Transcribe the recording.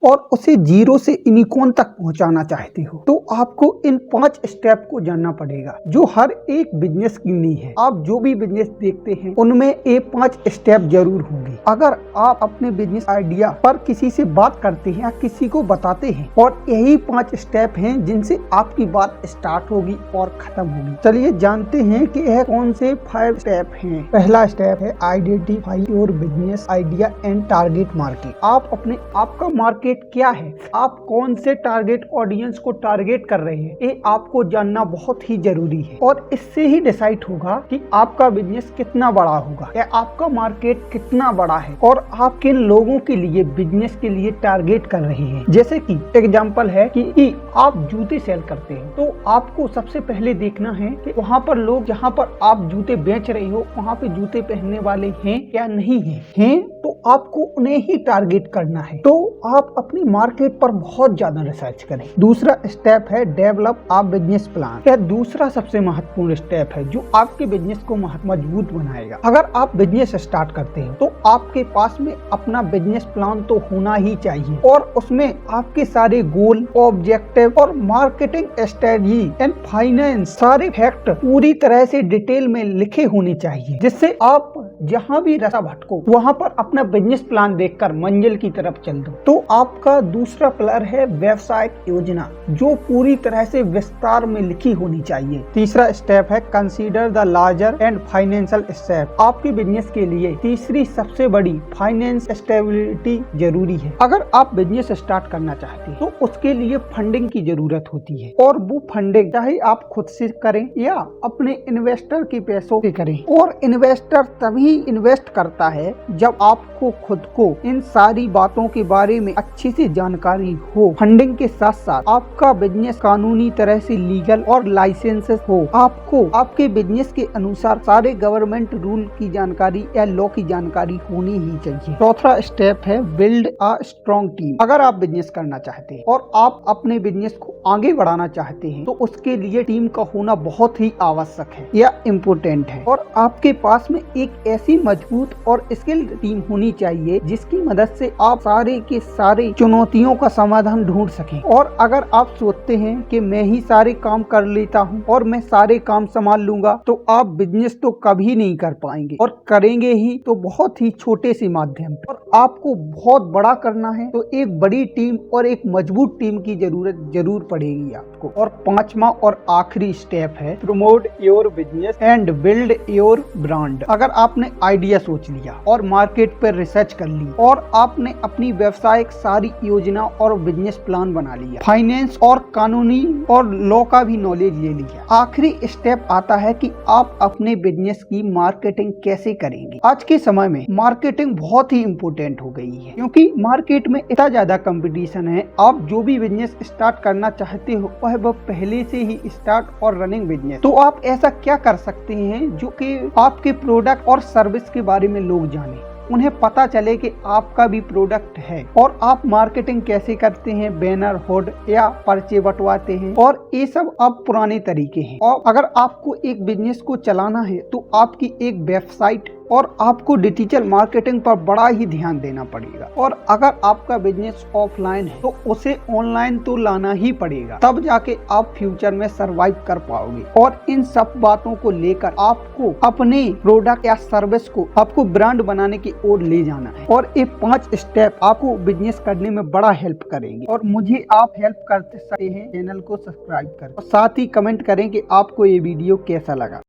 और उसे जीरो से यूनिकॉर्न तक पहुंचाना चाहते हो तो आपको इन 5 स्टेप को जानना पड़ेगा जो हर एक बिजनेस की नींव है। आप जो भी बिजनेस देखते हैं उनमें ये 5 स्टेप जरूर होंगे। अगर आप अपने बिजनेस आइडिया पर किसी से बात करते हैं या किसी को बताते हैं और यही 5 स्टेप हैं जिनसे आपकी बात स्टार्ट होगी और खत्म होगी। चलिए जानते हैं कि यह कौन से 5 स्टेप हैं। पहला स्टेप है identify your business idea and target market. आप अपने आपका मार्केट क्या है, आप कौन से टारगेट ऑडियंस को टारगेट कर रहे हैं, ये आपको जानना बहुत ही जरूरी है और इससे ही डिसाइड होगा कि आपका बिजनेस कितना बड़ा होगा या आपका मार्केट कितना बड़ा है और आप किन लोगों के लिए बिजनेस के लिए टारगेट कर रहे हैं। जैसे कि एग्जांपल है कि आप जूते सेल करते हैं तो आपको सबसे पहले देखना है कि वहाँ पर लोग जहाँ पर आप जूते बेच रहे हो वहाँ पे जूते पहनने वाले हैं या नहीं हैं तो आपको उन्हें ही टारगेट करना है। तो आप अपनी मार्केट पर बहुत ज्यादा रिसर्च करें। दूसरा स्टेप है डेवलप अ बिजनेस प्लान। यह दूसरा सबसे महत्वपूर्ण स्टेप है जो आपके बिजनेस को मजबूत बनाएगा। अगर आप बिजनेस स्टार्ट करते हैं तो आपके पास में अपना बिजनेस प्लान तो होना ही चाहिए और उसमें आपके सारे गोल, ऑब्जेक्टिव और मार्केटिंग स्ट्रेटजी एंड फाइनेंस सारे फैक्ट पूरी तरह से डिटेल में लिखे होने चाहिए, जिससे आप जहाँ भी रास्ता भटको वहाँ पर अपना बिजनेस प्लान देखकर मंजिल की तरफ चल दो। तो आपका दूसरा पिलर है व्यवसायिक योजना जो पूरी तरह से विस्तार में लिखी होनी चाहिए। तीसरा स्टेप है consider the larger and financial step. आपके बिजनेस के लिए तीसरी सबसे बड़ी फाइनेंस स्टेबिलिटी जरूरी है। अगर आप बिजनेस स्टार्ट करना चाहते हैं तो उसके लिए फंडिंग की जरूरत होती है और वो फंडिंग चाहे आप खुद से करें या अपने इन्वेस्टर के पैसों से करें। और इन्वेस्टर तभी इन्वेस्ट करता है जब आपको खुद को इन सारी बातों के बारे में अच्छी से जानकारी हो। फंडिंग के साथ साथ आपका बिजनेस कानूनी तरह से लीगल और लाइसेंसेस हो। आपको आपके बिजनेस के अनुसार सारे गवर्नमेंट रूल की जानकारी या लॉ की जानकारी होनी ही चाहिए। चौथा स्टेप है बिल्ड अ स्ट्रॉन्ग टीम। अगर आप बिजनेस करना चाहते हैं और आप अपने बिजनेस को आगे बढ़ाना चाहते हैं तो उसके लिए टीम का होना बहुत ही आवश्यक है या इम्पोर्टेंट है। और आपके पास में एक ऐसी मजबूत और स्किल्ड टीम होनी चाहिए जिसकी मदद से आप सारे के सारे चुनौतियों का समाधान ढूंढ सकें। और अगर आप सोचते हैं कि मैं ही सारे काम कर लेता हूं और मैं सारे काम संभाल लूंगा तो आप बिजनेस तो कभी नहीं कर पाएंगे और करेंगे ही तो बहुत ही छोटे से माध्यम पर। और आपको बहुत बड़ा करना है तो एक बड़ी टीम और एक मजबूत टीम की जरूरत जरूर पड़ेगी आपको। और पांचवा और आखिरी स्टेप है promote your business and build your brand. अगर आपने आइडिया सोच लिया और मार्केट पर रिसर्च कर ली और आपने अपनी व्यवसायिक सारी योजना और बिजनेस प्लान बना लिया, फाइनेंस और कानूनी और लॉ का भी नॉलेज ले लिया, आखिरी स्टेप आता है कि आप अपने बिजनेस की मार्केटिंग कैसे करेंगे। आज के समय में मार्केटिंग बहुत ही इम्पोर्टेंट हो गई है क्योंकि मार्केट में इतना ज्यादा कंपटीशन है। आप जो भी बिजनेस स्टार्ट करना चाहते हो वह पहले से ही स्टार्ट और रनिंग बिजनेस। तो आप ऐसा क्या कर सकते हैं जो कि आपके प्रोडक्ट और सर्विस के बारे में लोग जाने, उन्हें पता चले कि आपका भी प्रोडक्ट है। और आप मार्केटिंग कैसे करते हैं, बैनर, हुड या पर्चे बंटवाते हैं, और ये सब अब पुराने तरीके हैं। और अगर आपको एक बिजनेस को चलाना है तो आपकी एक वेबसाइट और आपको डिजिटल मार्केटिंग पर बड़ा ही ध्यान देना पड़ेगा। और अगर आपका बिजनेस ऑफलाइन है तो उसे ऑनलाइन तो लाना ही पड़ेगा, तब जाके आप फ्यूचर में सरवाइव कर पाओगे। और इन सब बातों को लेकर आपको अपने प्रोडक्ट या सर्विस को आपको ब्रांड बनाने की ओर ले जाना है। और ये 5 स्टेप आपको बिजनेस करने में बड़ा हेल्प करेंगे। और मुझे आप हेल्प कर सकते हैं चैनल को सब्सक्राइब कर और साथ ही कमेंट करें कि आपको ये वीडियो कैसा लगा।